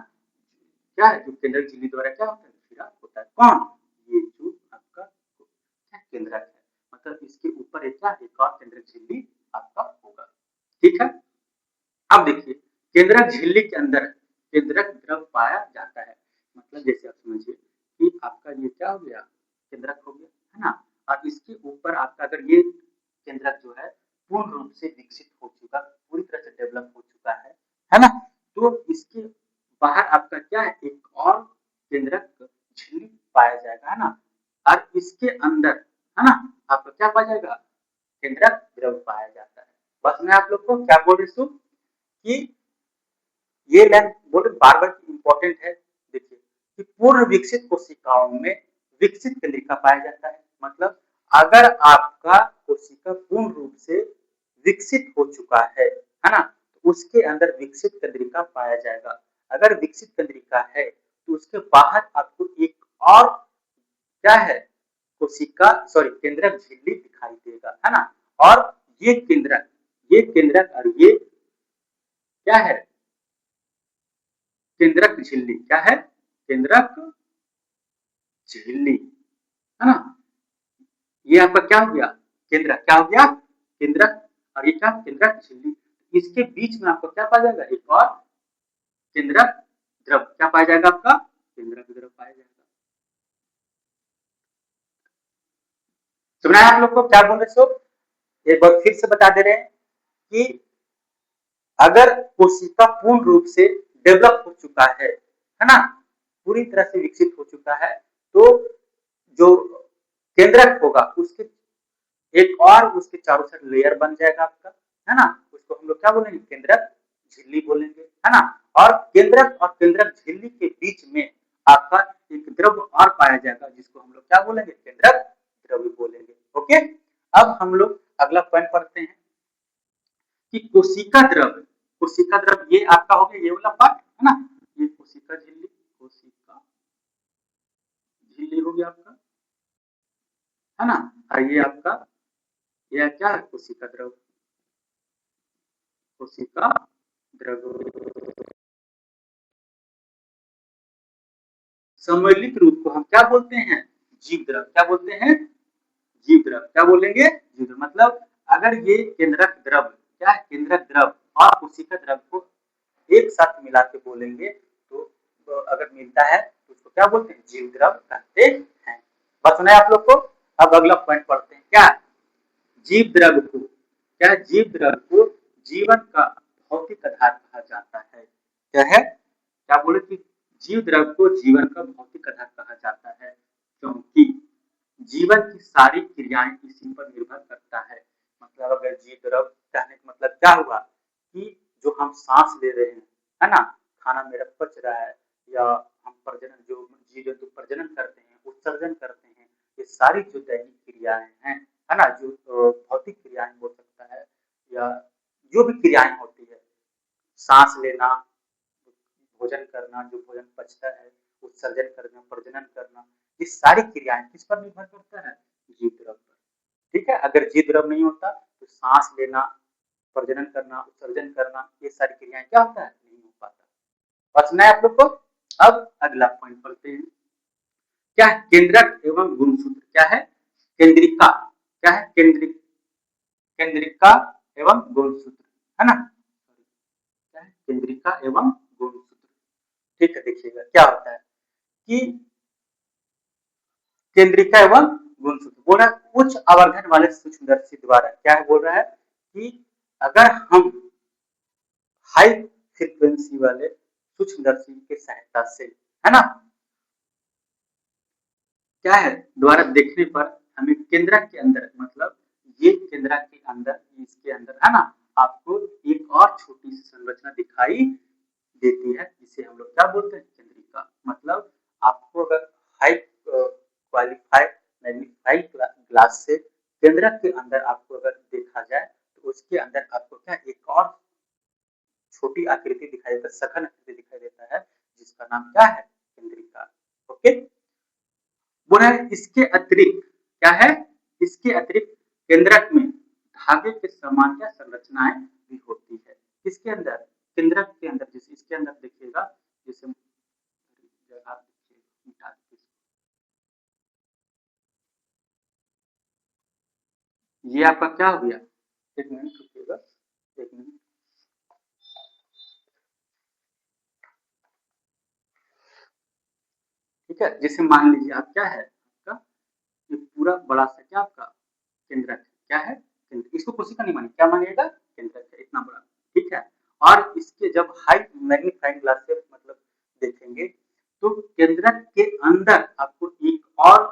क्या है, जो केंद्रक झिल्ली द्वारा क्या होता है, घिरा होता है, कौन, ये जो आपका क्या केंद्रक है, मतलब इसके ऊपर एक क्या, एक और केंद्रक झिल्ली आपका होगा, ठीक है। अब देखिए केंद्रक झिल्ली के अंदर केंद्रक द्रव पाया जाता है, मतलब जैसे आप समझिए कि आपका ये क्या हो गया, केंद्रक हो गया, है ना। और इसके ऊपर आपका अगर ये केंद्रक जो है पूर्ण रूप से विकसित हो चुका, पूरी तरह से डेवलप हो चुका है ना, तो इसके बाहर आपका क्या है, एक और केंद्रक झिल्ली पाया जाएगा, है ना। और इसके अंदर, है ना, आपका क्या पाया जाएगा, केंद्रक द्रव पाया जाता है। बस मैं आप लोग को क्या बोल रही हूँ कि ये लाइन बोले बार बार इंपॉर्टेंट है। देखिए कि पूर्ण विकसित कोशिकाओं में विकसित केंद्रिका पाया जाता है, मतलब अगर आपका कोशिका पूर्ण रूप से विकसित हो चुका है ना, तो उसके अंदर विकसित केंद्रिका पाया जाएगा। अगर विकसित केंद्रिका है तो उसके बाहर आपको एक और क्या है, कोशिका सॉरी केंद्रक झिल्ली दिखाई देगा, है ना। और ये केंद्रक और ये क्या है, केंद्रक झिल्ली, क्या है, केंद्रक झिल्ली, है ना। ये आपका क्या हो गया, केंद्रक क्या हो गया, केंद्रक, और ये क्या, केंद्रक झिल्ली। इसके बीच में आपको क्या पाया जाएगा, एक और केंद्रक द्रव क्या पाया जाएगा, आपका केंद्रक द्रव पाया जाएगा। सुना है आप लोग को क्या बोल रहे सो, एक बार फिर से बता दे रहे हैं कि अगर कोशिका पूर्ण रूप से डेवलप हो चुका है ना, पूरी तरह से विकसित हो चुका है, तो जो केंद्रक होगा उसके एक और उसके चारों साइड लेयर बन जाएगा आपका, है ना। उसको हम लोग क्या बोलेंगे, केंद्रक झिल्ली बोलेंगे, है ना। और केंद्रक और केंद्रक झिल्ली के बीच में आपका एक द्रव और पाया जाएगा, जिसको हम लोग क्या बोलेंगे, केंद्रक द्रव्य बोलेंगे, ओके। अब हम लोग अगला पॉइंट पढ़ते हैं कि कोशिका द्रव कोशिका द्रव ये आपका हो गया, ये वाला पार्ट है ना, ये कोशिका झिल्ली, कोशिका झिल्ली हो गया आपका, है ना। और ये आपका यह क्या है, कोशिका द्रव, कोशिका द्रव। सम्मिलित रूप को हम क्या बोलते हैं, जीव द्रव। क्या बोलते हैं, जीव द्रव। क्या बोलेंगे, जीव द्रव। मतलब अगर ये केंद्रक द्रव, क्या है, केंद्रक द्रव और कोशिका द्रव को एक साथ मिला के बोलेंगे तो अगर मिलता है तो उसको क्या बोलते हैं, जीव द्रव कहते हैं। बात सुना है आप लोग को। अब अगला पॉइंट पढ़ते हैं, क्या जीव द्रव को, क्या जीव द्रव को जीवन का भौतिक आधार कहा जाता है। क्या है, क्या बोले कि जीव द्रव को जीवन का भौतिक आधार कहा जाता है, क्योंकि जीवन की सारी क्रियाएं इसी पर निर्भर करता है। मतलब अगर जीव द्रव कहने का मतलब क्या हुआ कि जो हम सांस ले रहे हैं, है ना, खाना मेरा पच रहा है, या हम प्रजनन, जो जीव जंतु प्रजनन करते हैं, उत्सर्जन करते हैं, ये सारी जो दैनिक क्रियाएं हैं, है ना, जो भौतिक क्रियाएं हो सकता है, या जो भी क्रियाएं होती है, सांस लेना, भोजन करना, जो भोजन पचता है, उत्सर्जन करना, प्रजनन करना, ये सारी क्रियाएं किस पर निर्भर करता है, जीव द्रव पर। ठीक है, अगर जीव द्रव नहीं होता तो सांस लेना, प्रजनन करना, उत्सर्जन करना, ये सारी क्रियाएं क्या होता है, नहीं हो पाता। बचना है आप लोग को। अब अगला पॉइंट पढ़ते हैं, क्या है, केंद्रक एवं गुणसूत्र। क्या है, केंद्रिका, क्या है, केंद्रिक, केंद्रिका एवं गुणसूत्र, है ना, क्या है, केंद्रिका एवं गुणसूत्र। ठीक है, देखिएगा क्या होता है कि केंद्रिका एवं गुणसूत्र बोल रहा है उच्च आवर्धन वाले सूक्ष्मदर्शी द्वारा, क्या है बोल रहा है कि अगर हम हाई फ्रीक्वेंसी वाले सूक्ष्मदर्शी की सहायता से, है ना, क्या है, द्वारा देखने पर हमें केंद्रक के अंदर, मतलब ये केंद्रक के अंदर, इसके अंदर, है ना, आपको एक और छोटी सी संरचना दिखाई देती है, जिसे हम लोग क्या बोलते हैं, केंद्रिका। मतलब आपको अगर हाई क्वालिफाइड मैग्नीफाइड ग्लास से केंद्रक के अंदर आपको अगर देखा जाए तो उसके अंदर आपको क्या एक और छोटी आकृति दिखाई देता है, सघन आकृति दिखाई देता है, जिसका नाम क्या है, केंद्रिका। ओके, बोला है इसके अतिरिक्त, क्या है, इसके अतिरिक्त केंद्रक में धागे के समान क्या संरचनाएं भी होती है। किसके अंदर, केंद्रक के अंदर। जैसे इसके अंदर देखिएगा, जैसे ये आपका क्या हो गया, एक मिनट रुकिएगा, एक मिनट। ठीक है, जैसे मान लीजिए आप, क्या है आपका ये पूरा बड़ा सा क्या आपका केंद्रक है, क्या है, इसको कोशिका नहीं मानिए, क्या मानिएगा, केंद्रक है, इतना बड़ा। ठीक है, और इसके जब हाई मैग्नीफाइंग ग्लास से मतलब देखेंगे तो केंद्रक के अंदर आपको एक और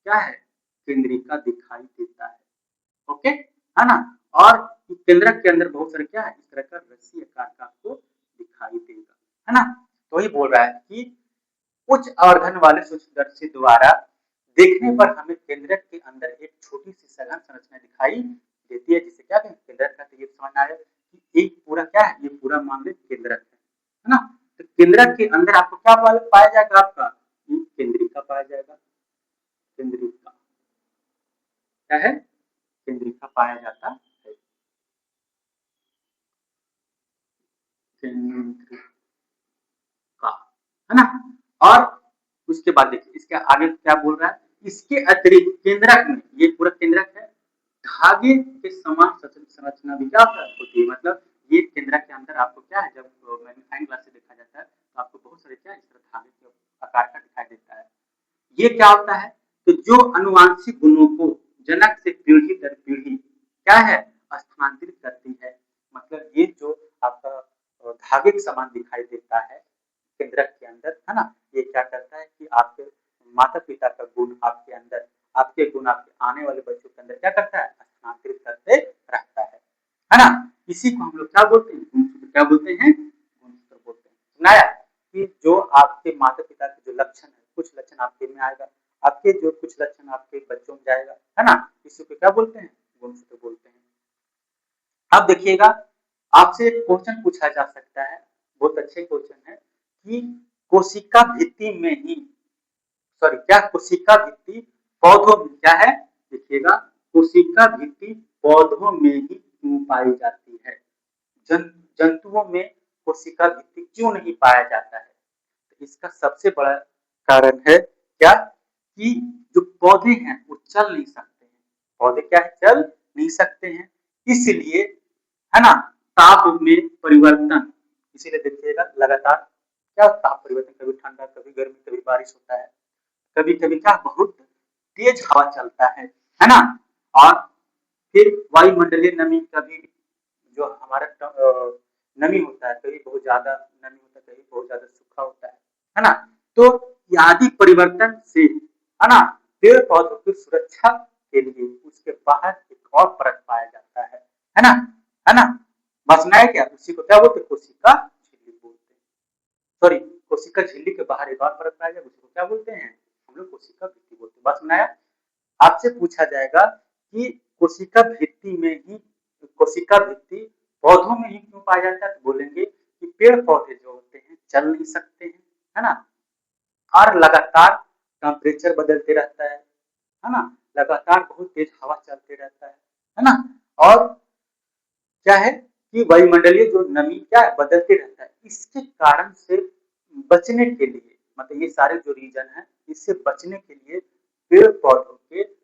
क्या है, केंद्रिका दिखाई देता है। ओके, है ना, और केंद्रक के अंदर बहुत सारे क्या है, इस तरह का रस्सी आकार का आपको दिखाई देगा, है ना। तो वही बोल रहा है कि उच्च आवर्धन वाले सूक्ष्मदर्शी द्वारा देखने पर हमें केंद्रक के अंदर एक छोटी सी सघन संरचना दिखाई देती है, जिसे क्या कहते हैं, केंद्रक का। तो ये समझ आया कि एक पूरा क्या है, ये पूरा मान लो केंद्रक है ना। तो केंद्रक के अंदर आपको क्या पाया जाएगा, आपका केंद्रिका पाया जाएगा, केंद्रिका, क्या है, केंद्रिका पाया जाता है, केंद्रिका, है ना। और उसके बाद देखिए इसके आगे क्या बोल रहा है, इसके अतिरिक्त केंद्रक में, ये पूरा केंद्रक है, धागे के समान संरचना भी क्या होती है। मतलब ये केंद्रक के अंदर आपको क्या है, जब मैग्नीफाइंग ग्लास से देखा जाता है तो आपको बहुत सारे क्या इस तरह धागे के आकार का दिखाई देता है। ये क्या होता है, तो जो अनुवांशिक गुणों को जनक से पीढ़ी दर पीढ़ी क्या है, स्थानांतरित करती है। मतलब ये जो आपका धागे के समान दिखाई देता है केंद्रक के अंदर, है ना, ये क्या करता है कि आपके माता पिता का गुण आपके अंदर, आपके गुण आपके आने वाले बच्चों के अंदर क्या करता है, स्थानांतरित करते रहता है ना। इसी को हम लोग क्या बोलते हैं, गुणसूत्र। क्या बोलते हैं, गुणसूत्र बोलते हैं। सुनाया कि जो आपके माता पिता के जो लक्षण है, कुछ लक्षण आपके में आएगा, आपके जो कुछ लक्षण आपके बच्चों में जाएगा, है ना, इसी को क्या बोलते हैं, गुणसूत्र बोलते हैं। अब देखिएगा आपसे एक क्वेश्चन पूछा जा सकता है, बहुत अच्छे क्वेश्चन है कि कोशिका भित्ति में ही क्या कोशिका भित्ति पौधों में क्या है, देखिएगा कोशिका भित्ति पौधों में ही क्यों पाई जाती है, जंतुओं में कोशिका भित्ति क्यों नहीं पाया जाता है। तो इसका सबसे बड़ा कारण है क्या कि जो पौधे हैं वो चल नहीं सकते हैं, पौधे क्या है चल नहीं सकते हैं, इसलिए है ना ताप में परिवर्तन, इसीलिए देखिएगा लगातार क्या ताप परिवर्तन, कभी ठंडा कभी गर्मी कभी बारिश होता है, कभी कभी क्या बहुत तेज हवा चलता है ना। और फिर वायुमंडलीय नमी कभी जो हमारा नमी होता है, कभी बहुत ज्यादा नमी होता है, कभी बहुत ज्यादा सूखा होता है ना। तो आदि परिवर्तन से है ना पेड़ पौधों की सुरक्षा के लिए उसके बाहर एक और परत पाया जाता है ना, है ना। बचना है क्या, उसी को क्या बोलते हैं कोशिका झिल्ली बोलते हैं, सॉरी कोशिका झिल्ली के बाहर एक और परत पाया जाए उसी को क्या बोलते हैं हम लोग कोशिका भित्ति बोलते हैं। बस बनाया, आपसे पूछा जाएगा कि कोशिका भित्ति में ही कोशिका भित्ति पौधों में ही क्यों पाया जाता है, तो बोलेंगे कि पेड़ पौधे जो होते हैं चल नहीं सकते हैं, है ना, और लगातार टेम्परेचर बदलते रहता है ना, लगातार बहुत तेज हवा चलते रहता है ना, और क्या है कि वायुमंडलीय जो नमी क्या है बदलते रहता है, इसके कारण से बचने के लिए मतलब ये सारे जो रीजन है इससे बचने के लिए पेड़ पौधों के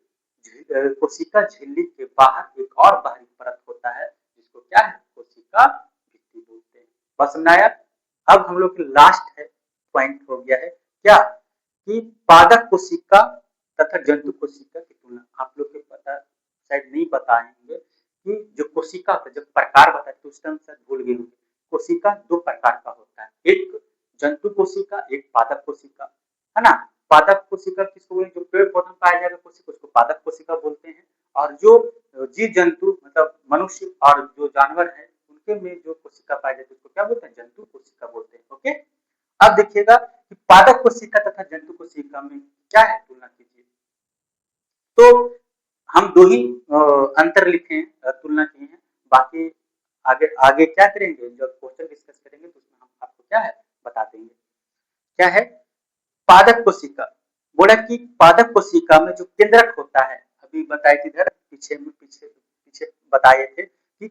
कोशिका झिल्ली के बाहर एक और बाहरी परत होता है जिसको क्या है कोशिका भित्ति बोलते हैं। बस समझ आया। अब हम लोग की लास्ट है पॉइंट हो गया है क्या कि पादप कोशिका तथा जंतु कोशिका की तुलना, आप लोग के पता शायद नहीं बताएंगे कि जो कोशिका होता है जब प्रकार बताए तो उस टाइम शायद भूल गए होंगे, कोशिका दो प्रकार का होता है, एक जंतु कोशिका एक पादप कोशिका, है ना। पादप कोशिका किसको बोलते हैं, जो पेड़ पौधे में पाया जाएगा कोशिका उसको पादप कोशिका बोलते हैं, और जो जीव जंतु मतलब मनुष्य और जो जानवर है उनके में जो कोशिका पाया जाता है उसको क्या बोलते हैं जंतु कोशिका बोलते हैं। ओके, अब देखिएगा कि पादप कोशिका तथा जंतु कोशिका में क्या है तुलना कीजिए, तो हम दो ही अंतर लिखे हैं तुलना की है, बाकी आगे आगे क्या करेंगे जब क्वेश्चन डिस्कस करेंगे तो उसमें हम आपको क्या है बता देंगे। क्या है पादप कोशिका, बोला कि पादप कोशिका में जो केंद्रक होता है, अभी बताए थे इधर पीछे में पीछे पीछे बताए थे कि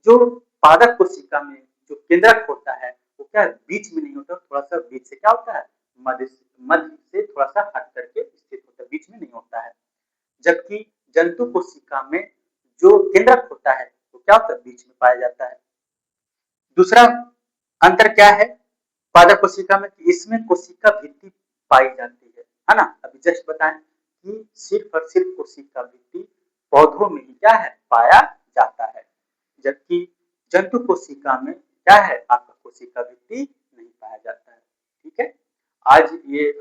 जो पादप कोशिका में जो केंद्रक होता है वो क्या है बीच में नहीं होता, थोड़ा सा बीच से क्या होता है मध्य से थोड़ा सा हट करके स्थित होता है, बीच में नहीं होता है। जबकि जंतु कोशिका में जो केंद्रक होता है वो क्या होता है बीच में पाया जाता है। दूसरा अंतर क्या है पादप कोशिका में कि इसमें कोशिका भित्ति पाई जाती है ना, अभी जस्ट बताएं कि सिर्फ और सिर्फ कोशिका भित्ति पौधों में ही क्या है पाया जाता है, जबकि जंतु कोशिका में क्या है आपका कोशिका भित्ति नहीं पाया जाता है। ठीक है, आज ये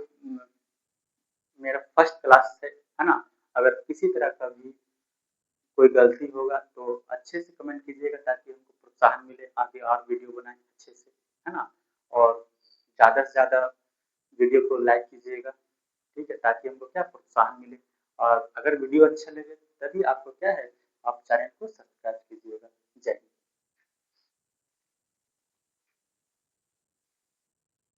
मेरा फर्स्ट क्लास है ना, अगर किसी तरह का भी कोई गलती होगा तो अच्छे से कमेंट कीजिएगा ताकि हमको प्रोत्साहन मिले आगे और वीडियो बनाएं अच्छे से, है ना, और ज़्यादा से ज़्यादा वीडियो को लाइक कीजिएगा, ठीक है, ताकि हमको क्या प्रोत्साहन मिले, और अगर वीडियो अच्छा लगे तभी आपको क्या है आप चैनल को